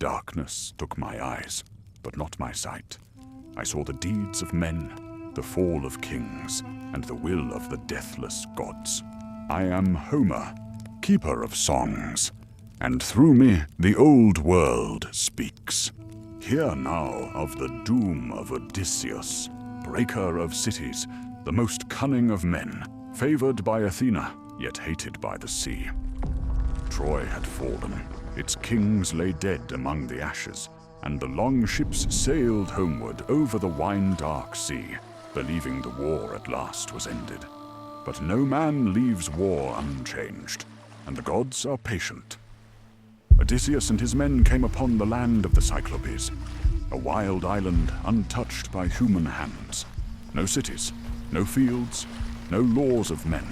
Darkness took my eyes, but not my sight. I saw the deeds of men, the fall of kings, and the will of the deathless gods. I am Homer, keeper of songs, and through me the old world speaks. Hear now of the doom of Odysseus, breaker of cities, the most cunning of men, favored by Athena, yet hated by the sea. Troy had fallen, its kings lay dead among the ashes, and the long ships sailed homeward over the wine-dark sea, believing the war at last was ended. But no man leaves war unchanged, and the gods are patient. Odysseus and his men came upon the land of the Cyclopes, a wild island untouched by human hands. No cities, no fields, no laws of men,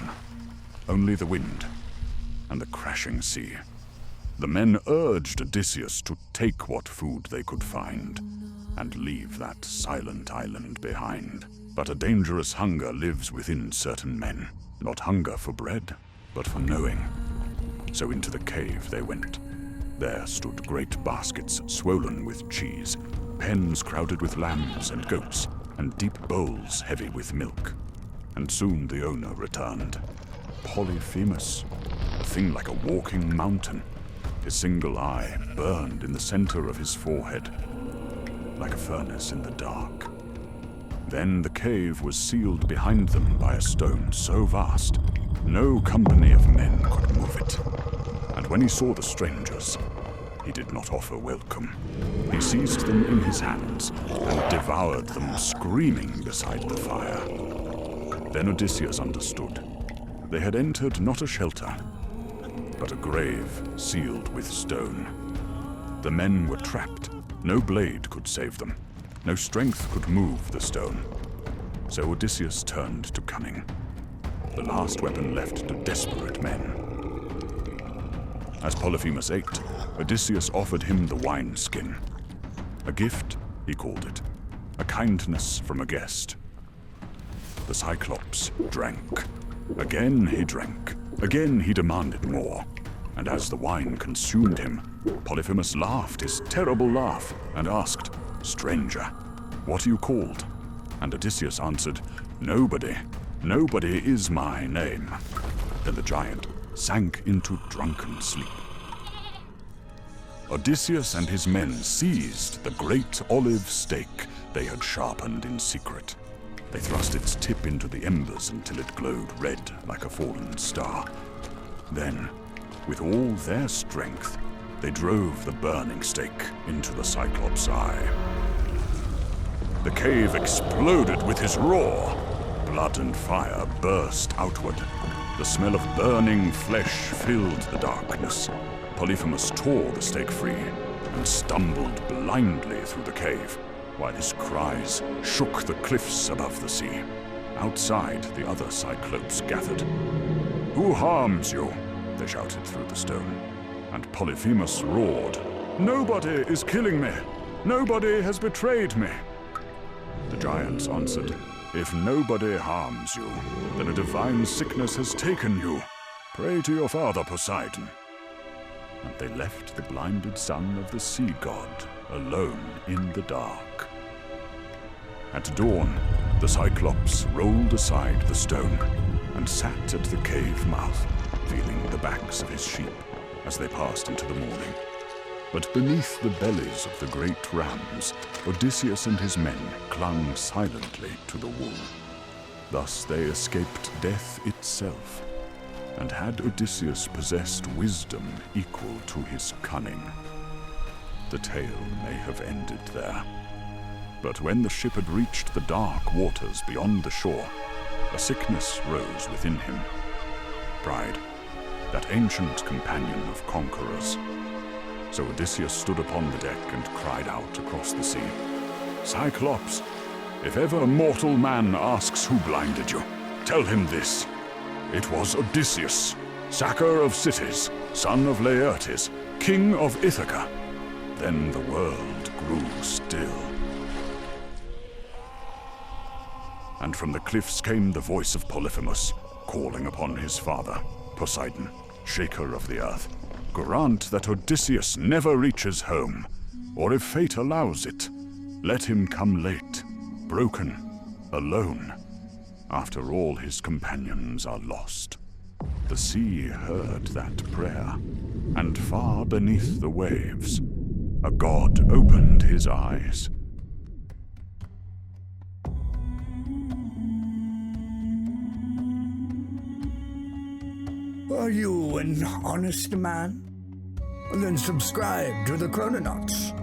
only the wind and the crashing sea. The men urged Odysseus to take what food they could find and leave that silent island behind. But a dangerous hunger lives within certain men, not hunger for bread, but for knowing. So into the cave they went. There stood great baskets swollen with cheese, pens crowded with lambs and goats, and deep bowls heavy with milk. And soon the owner returned. Polyphemus, a thing like a walking mountain. His single eye burned in the center of his forehead, like a furnace in the dark. Then the cave was sealed behind them by a stone so vast, no company of men could move it. And when he saw the strangers, he did not offer welcome. He seized them in his hands and devoured them, screaming beside the fire. Then Odysseus understood. They had entered not a shelter, but a grave sealed with stone. The men were trapped. No blade could save them. No strength could move the stone. So Odysseus turned to cunning, the last weapon left to desperate men. As Polyphemus ate, Odysseus offered him the wineskin. A gift, he called it, a kindness from a guest. The Cyclops drank. Again he drank. Again he demanded more. And as the wine consumed him, Polyphemus laughed his terrible laugh and asked, "Stranger, what are you called?" And Odysseus answered, "Nobody. Nobody is my name." Then the giant sank into drunken sleep. Odysseus and his men seized the great olive stake they had sharpened in secret. They thrust its tip into the embers until it glowed red like a fallen star. Then, with all their strength, they drove the burning stake into the Cyclops' eye. The cave exploded with his roar. Blood and fire burst outward. The smell of burning flesh filled the darkness. Polyphemus tore the stake free and stumbled blindly through the cave, while his cries shook the cliffs above the sea. Outside, the other Cyclopes gathered. "Who harms you?" they shouted through the stone. And Polyphemus roared, "Nobody is killing me! Nobody has betrayed me!" The giants answered, "If nobody harms you, then a divine sickness has taken you. Pray to your father Poseidon." And they left the blinded son of the sea god alone in the dark. At dawn, the Cyclops rolled aside the stone and sat at the cave mouth, feeling the backs of his sheep as they passed into the morning. But beneath the bellies of the great rams, Odysseus and his men clung silently to the wool. Thus they escaped death itself. And had Odysseus possessed wisdom equal to his cunning, the tale may have ended there. But when the ship had reached the dark waters beyond the shore, a sickness rose within him. Pride, that ancient companion of conquerors. So Odysseus stood upon the deck and cried out across the sea, "Cyclops, if ever a mortal man asks who blinded you, tell him this. It was Odysseus, sacker of cities, son of Laertes, king of Ithaca." Then the world grew still. And from the cliffs came the voice of Polyphemus, calling upon his father, Poseidon, shaker of the earth. "Grant that Odysseus never reaches home, Or if fate allows it, let him come late, broken, alone, after all his companions are lost. The sea heard that prayer, and far beneath the waves, a god opened his eyes. Are you an honest man? Then subscribe to the Chrononauts.